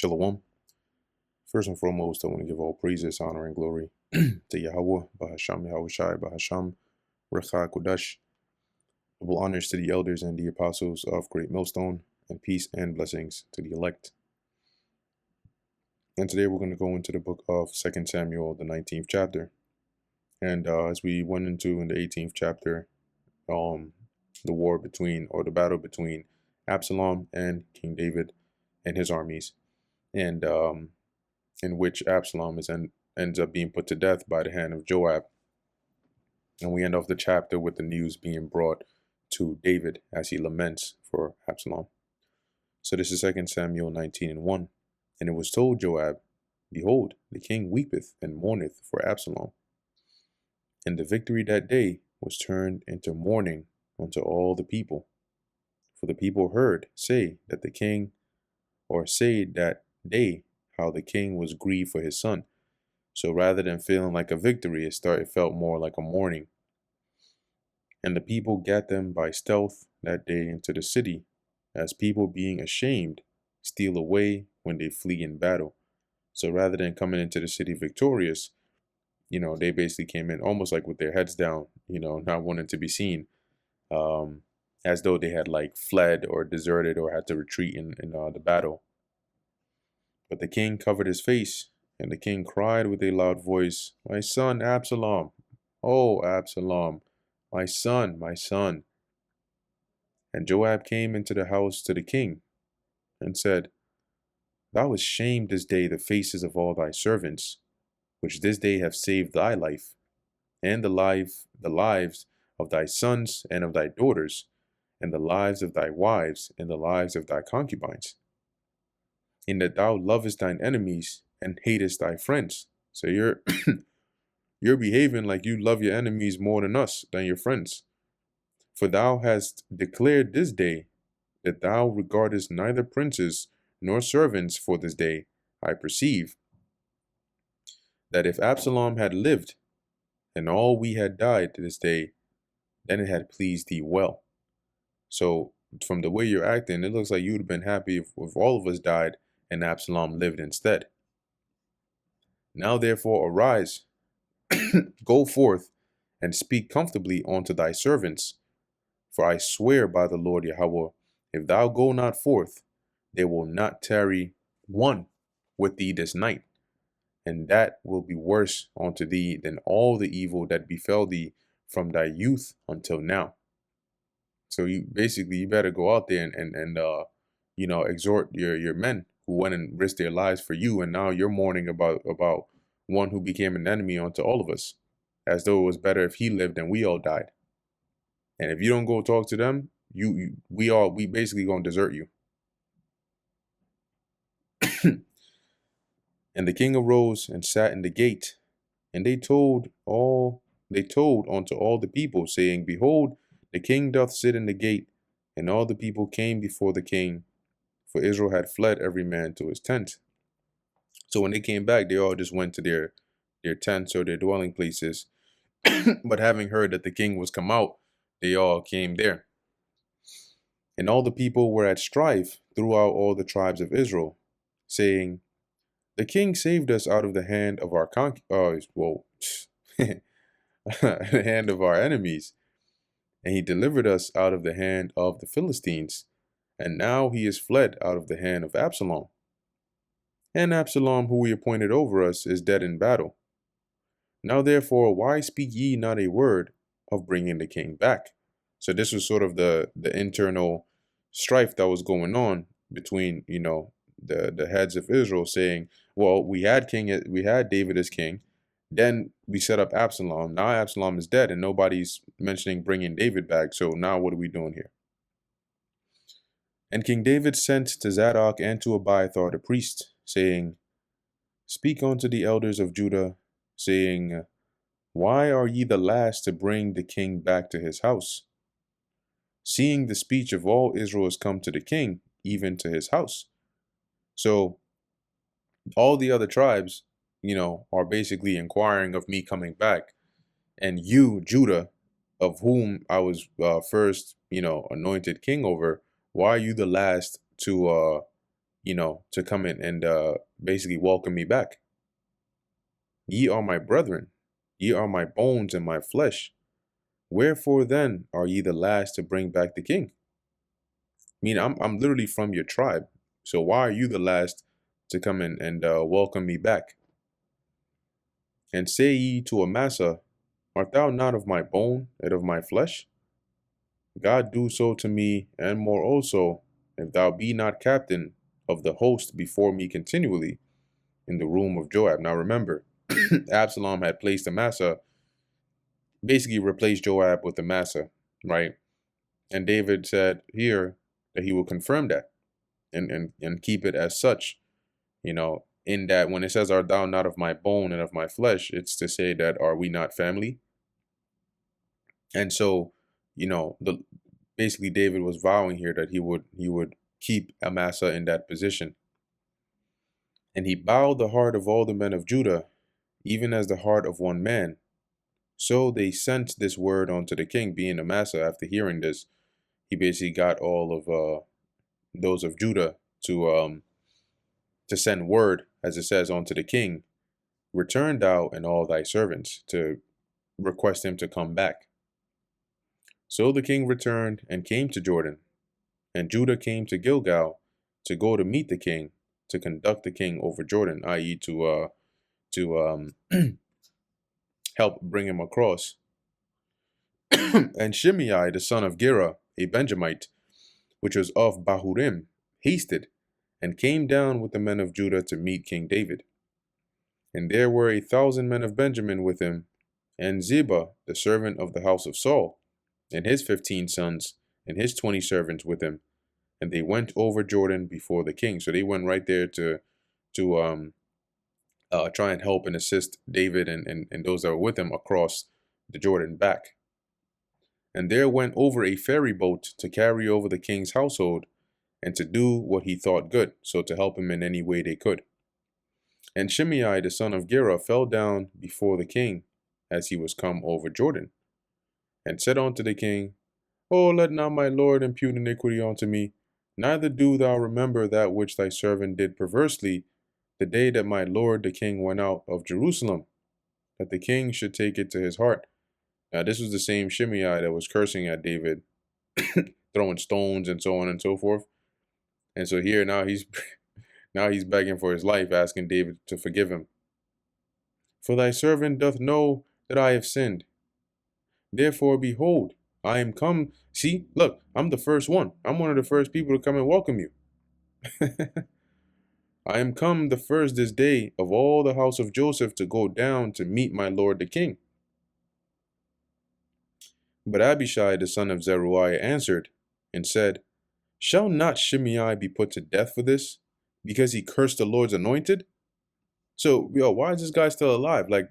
Shalom. First and foremost, I want to give all praises, honor, and glory to Yahweh, Bahasham Yahushai, Bahasham Recha Kodash. Double honors to the elders and the apostles of Great Millstone, and peace and blessings to the elect. And today we're going to go into the book of 2 Samuel, the 19th chapter. And as we went into in the 18th chapter, the war between, or the battle between Absalom and King David and his armies, and in which Absalom ends up being put to death by the hand of Joab. And we end off the chapter with the news being brought to David as he laments for Absalom. So this is 2 Samuel 19:1. And it was told Joab, Behold, the king weepeth and mourneth for Absalom. And the victory that day was turned into mourning unto all the people. For the people heard say that day how the king was grieved for his son. So rather than feeling like a victory, it felt more like a mourning. And the people gat them by stealth that day into the city, as people being ashamed steal away when they flee in battle. So rather than coming into the city victorious, they basically came in almost like with their heads down, not wanting to be seen, as though they had like fled or deserted or had to retreat in the battle. But the king covered his face, and the king cried with a loud voice, My son Absalom, O Absalom, my son, my son. And Joab came into the house to the king, and said, Thou hast shamed this day the faces of all thy servants, which this day have saved thy life, and the lives of thy sons and of thy daughters, and the lives of thy wives, and the lives of thy concubines, in that thou lovest thine enemies and hatest thy friends. So you're you're behaving like you love your enemies more than your friends. For thou hast declared this day that thou regardest neither princes nor servants for this day. I perceive that if Absalom had lived, and all we had died this day, then it had pleased thee well. So from the way you're acting, it looks like you would have been happy if all of us died and Absalom lived instead. Now therefore arise, go forth, and speak comfortably unto thy servants. For I swear by the Lord Yahweh, if thou go not forth, there will not tarry one with thee this night, and that will be worse unto thee than all the evil that befell thee from thy youth until now. So you better go out there and exhort your men who went and risked their lives for you, and now you're mourning about one who became an enemy unto all of us, as though it was better if he lived and we all died. And if you don't go talk to them, we basically gonna desert you. And the king arose and sat in the gate, and they told unto all the people, saying, Behold, the king doth sit in the gate. And all the people came before the king, for Israel had fled every man to his tent. So when they came back, they all just went to their tents or their dwelling places. But having heard that the king was come out, they all came there. And all the people were at strife throughout all the tribes of Israel, saying, The king saved us out of the hand of our the hand of our enemies, and he delivered us out of the hand of the Philistines, and now he is fled out of the hand of Absalom. And Absalom, who we appointed over us, is dead in battle. Now therefore, why speak ye not a word of bringing the king back? So this was sort of the internal strife that was going on between, the heads of Israel, saying, well, we had David as king, then we set up Absalom. Now Absalom is dead and nobody's mentioning bringing David back. So now what are we doing here? And King David sent to Zadok and to Abiathar the priest, saying, Speak unto the elders of Judah, saying, Why are ye the last to bring the king back to his house? Seeing the speech of all Israel is come to the king, even to his house. So all the other tribes, are basically inquiring of me coming back. And you, Judah, of whom I was first, anointed king over, why are you the last to to come in and basically welcome me back. Ye are my brethren, ye are my bones and my flesh. Wherefore then are ye the last to bring back the king? I mean, I'm literally from your tribe. So why are you the last to come in and welcome me back? And say ye to Amasa, art thou not of my bone and of my flesh? God do so to me, and more also, if thou be not captain of the host before me continually in the room of Joab. Now remember, Absalom had placed Amasa, basically replaced Joab with Amasa, right? And David said here that he will confirm that and keep it as such, in that when it says, art thou not of my bone and of my flesh, it's to say that are we not family? And so, the basically David was vowing here that he would keep Amasa in that position. And he bowed the heart of all the men of Judah, even as the heart of one man. So they sent this word unto the king, being Amasa. After hearing this, he basically got all of those of Judah to send word, as it says, unto the king, return thou and all thy servants, to request him to come back. So the king returned and came to Jordan, and Judah came to Gilgal to go to meet the king, to conduct the king over Jordan, i.e., to help bring him across. And Shimei, the son of Gera, a Benjamite, which was of Bahurim, hasted and came down with the men of Judah to meet King David. And there were 1,000 men of Benjamin with him, and Ziba, the servant of the house of Saul, and his 15 sons, and his 20 servants with him. And they went over Jordan before the king. So they went right there to try and help and assist David and those that were with him across the Jordan back. And there went over a ferry boat to carry over the king's household and to do what he thought good, so to help him in any way they could. And Shimei, the son of Gera, fell down before the king as he was come over Jordan, and said unto the king, O let not my lord impute iniquity unto me, neither do thou remember that which thy servant did perversely the day that my lord the king went out of Jerusalem, that the king should take it to his heart. Now this was the same Shimei that was cursing at David, throwing stones and so on and so forth. And so here now he's now he's begging for his life, asking David to forgive him. For thy servant doth know that I have sinned. Therefore, behold, I am come. See, look, I'm the first one. I'm one of the first people to come and welcome you. I am come the first this day of all the house of Joseph to go down to meet my lord the king. But Abishai the son of Zeruiah answered and said, Shall not Shimei be put to death for this, because he cursed the Lord's anointed? So, why is this guy still alive? Like,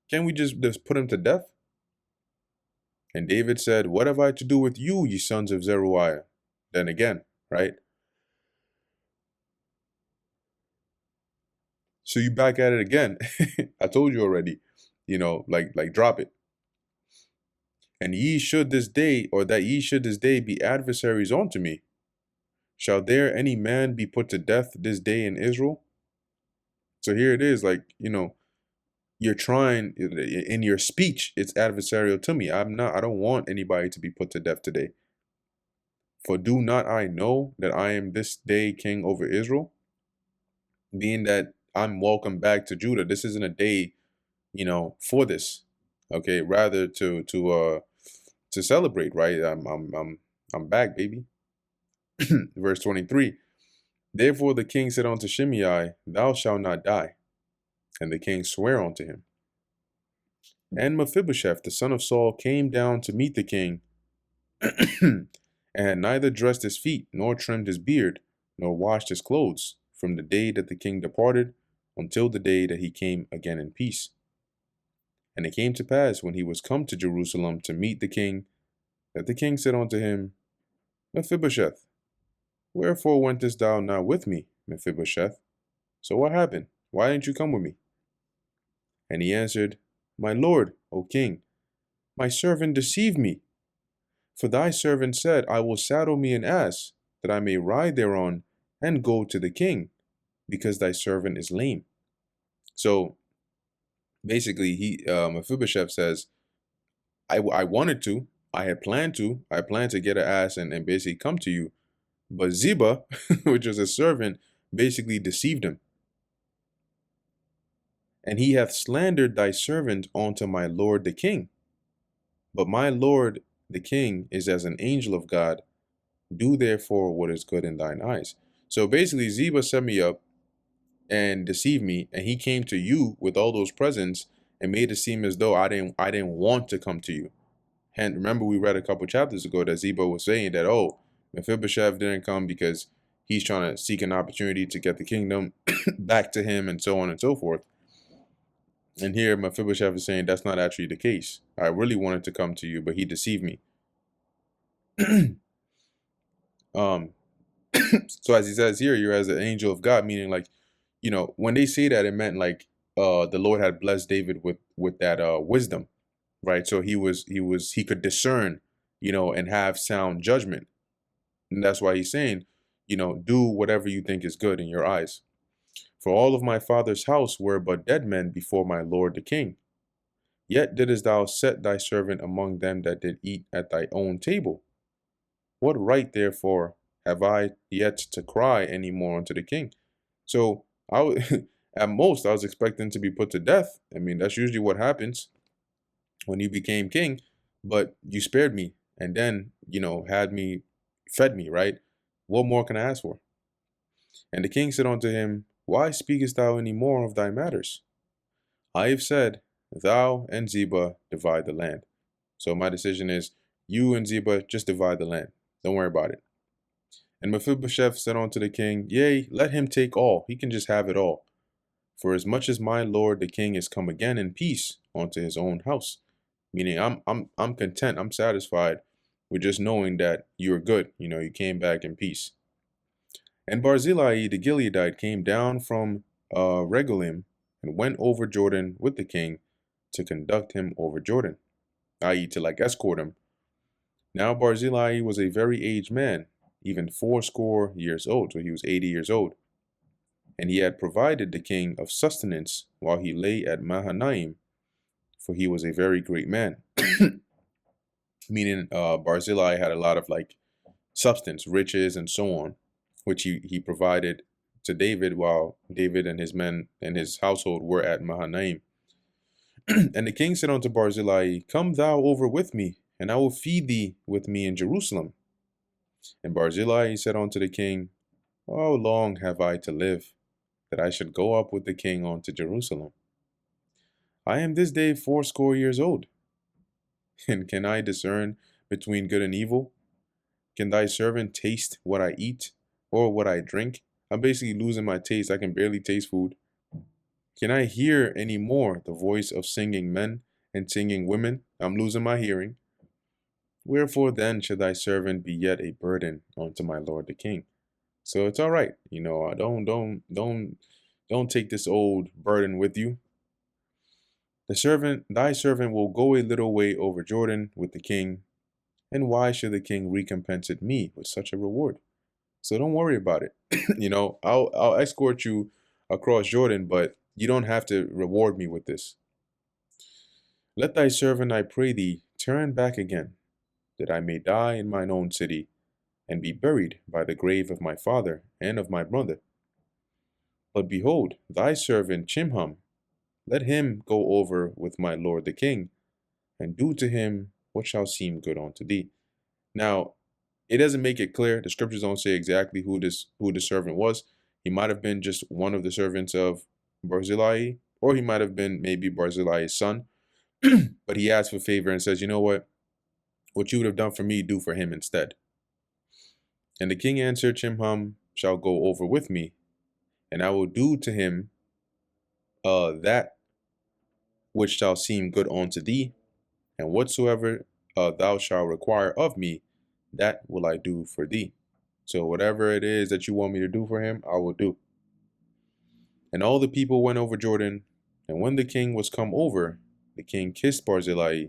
can't we just put him to death? And David said, What have I to do with you, ye sons of Zeruiah? Then again, right? So you back at it again. I told you already, like drop it. And ye should this day, or that ye should this day be adversaries unto me. Shall there any man be put to death this day in Israel? So here it is, like, you're trying, in your speech, it's adversarial to me. I don't want anybody to be put to death today. For do not I know that I am this day king over Israel? Being that I'm welcome back to Judah, this isn't a day, for this. Okay, rather to celebrate, right? I'm back, baby. Verse 23. Therefore the king said unto Shimei, Thou shalt not die. And the king sware unto him. And Mephibosheth, the son of Saul, came down to meet the king, and had neither dressed his feet, nor trimmed his beard, nor washed his clothes, from the day that the king departed, until the day that he came again in peace. And it came to pass, when he was come to Jerusalem to meet the king, that the king said unto him, Mephibosheth, wherefore wentest thou not with me, Mephibosheth? So what happened? Why didn't you come with me? And he answered, My lord, O king, my servant deceived me. For thy servant said, I will saddle me an ass, that I may ride thereon, and go to the king, because thy servant is lame. So basically, Mephibosheth says, I wanted to, I planned to get an ass and basically come to you, but Ziba, which was a servant, basically deceived him. And he hath slandered thy servant unto my lord the king. But my lord the king is as an angel of God. Do therefore what is good in thine eyes. So basically, Ziba set me up and deceived me, and he came to you with all those presents and made it seem as though I didn't want to come to you. And remember, we read a couple chapters ago that Ziba was saying that, oh, Mephibosheth didn't come because he's trying to seek an opportunity to get the kingdom back to him, and so on and so forth. And here Mephibosheth is saying that's not actually the case. I really wanted to come to you, but he deceived me. um, so as he says here, you're as an angel of God, meaning like, when they say that, it meant like the Lord had blessed David with that wisdom, right? So he could discern, and have sound judgment. And that's why he's saying, do whatever you think is good in your eyes. For all of my father's house were but dead men before my lord the king. Yet didst thou set thy servant among them that did eat at thy own table. What right, therefore, have I yet to cry any more unto the king? So at most, I was expecting to be put to death. I mean, that's usually what happens when you became king, but you spared me and then, fed me, right? What more can I ask for? And the king said unto him, Why speakest thou any more of thy matters? I have said, Thou and Ziba divide the land. So my decision is, you and Ziba just divide the land. Don't worry about it. And Mephibosheth said unto the king, Yea, let him take all. He can just have it all. For as much as my lord the king is come again in peace unto his own house. Meaning I'm content, I'm satisfied with just knowing that you're good. You came back in peace. And Barzillai the Gileadite came down from Regalim and went over Jordan with the king to conduct him over Jordan, i.e. to like escort him. Now Barzillai was a very aged man, even 80 years old, so he was 80 years old. And he had provided the king of sustenance while he lay at Mahanaim, for he was a very great man. Meaning Barzillai had a lot of like substance, riches, and so on, which he provided to David while David and his men and his household were at Mahanaim. And the king said unto Barzillai, Come thou over with me, and I will feed thee with me in Jerusalem. And Barzillai said unto the king, How long have I to live, that I should go up with the king unto Jerusalem? I am this day 80 years old. And can I discern between good and evil? Can thy servant taste what I eat, or what I drink? I'm basically losing my taste. I can barely taste food. Can I hear any more the voice of singing men and singing women? I'm losing my hearing. Wherefore then should thy servant be yet a burden unto my lord the king? So it's all right. Don't take this old burden with you. Thy servant will go a little way over Jordan with the king. And why should the king recompense me with such a reward? So don't worry about it. I'll escort you across Jordan, but you don't have to reward me with this. Let thy servant, I pray thee, turn back again, that I may die in mine own city, and be buried by the grave of my father and of my brother. But behold, thy servant Chimham, let him go over with my lord the king, and do to him what shall seem good unto thee. Now, it doesn't make it clear. The scriptures don't say exactly who the servant was. He might have been just one of the servants of Barzillai, or he might have been maybe Barzillai's son. But he asked for favor and says, you know what? What you would have done for me, do for him instead. And the king answered, Chimham shall go over with me, and I will do to him that which shall seem good unto thee, and whatsoever thou shalt require of me, that will I do for thee. So whatever it is that you want me to do for him, I will do. And all the people went over Jordan, and when the king was come over, the king kissed Barzillai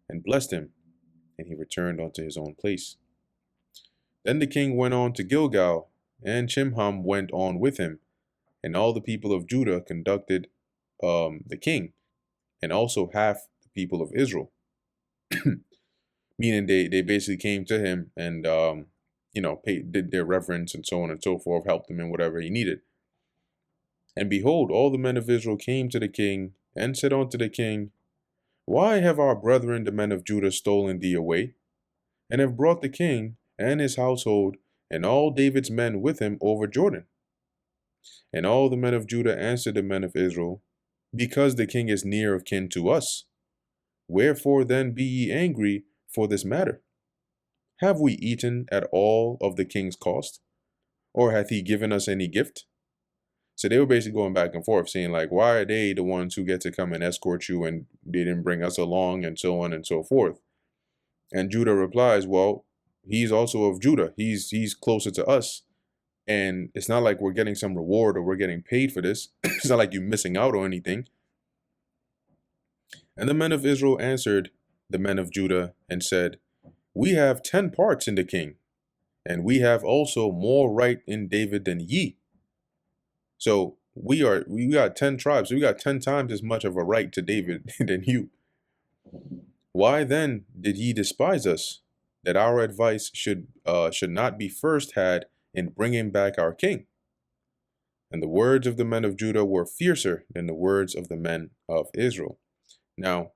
and blessed him, and he returned unto his own place. Then the king went on to Gilgal, and Chimham went on with him, and all the people of Judah conducted the king, and also half the people of Israel. Meaning they basically came to him and did their reverence and so on and so forth, helped him in whatever he needed. And behold, all the men of Israel came to the king and said unto the king, Why have our brethren the men of Judah stolen thee away, and have brought the king and his household and all David's men with him over Jordan? And all the men of Judah answered the men of Israel, Because the king is near of kin to us. Wherefore then be ye angry for this matter? Have we eaten at all of the king's cost? Or hath he given us any gift? So they were basically going back and forth, saying, like, why are they the ones who get to come and escort you and they didn't bring us along, and so on and so forth? And Judah replies, well, he's also of Judah. He's closer to us. And it's not like we're getting some reward or we're getting paid for this. It's not like you're missing out or anything. And the men of Israel answered the men of Judah and said, We have 10 parts in the king, and we have also more right in David than ye. So we got 10 tribes. So we got 10 times as much of a right to David than you. Why then did ye despise us, that our advice should not be first had in bringing back our king? And the words of the men of Judah were fiercer than the words of the men of Israel. Now,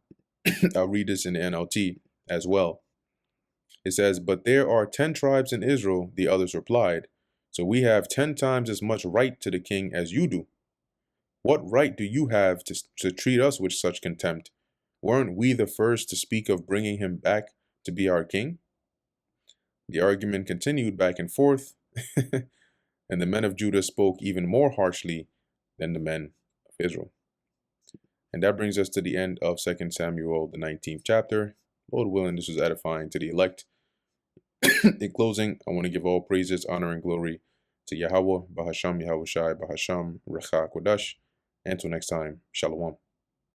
I'll read this in the NLT as well. It says, But there are 10 tribes in Israel, the others replied. So we have 10 times as much right to the king as you do. What right do you have to treat us with such contempt? Weren't we the first to speak of bringing him back to be our king? The argument continued back and forth, and the men of Judah spoke even more harshly than the men of Israel. And that brings us to the end of 2 Samuel, the 19th chapter. Lord willing, this was edifying to the elect. In closing, I want to give all praises, honor, and glory to Yahweh, Bahasham Yahushai, Bahasham Recha Kodash. Until next time, Shalom.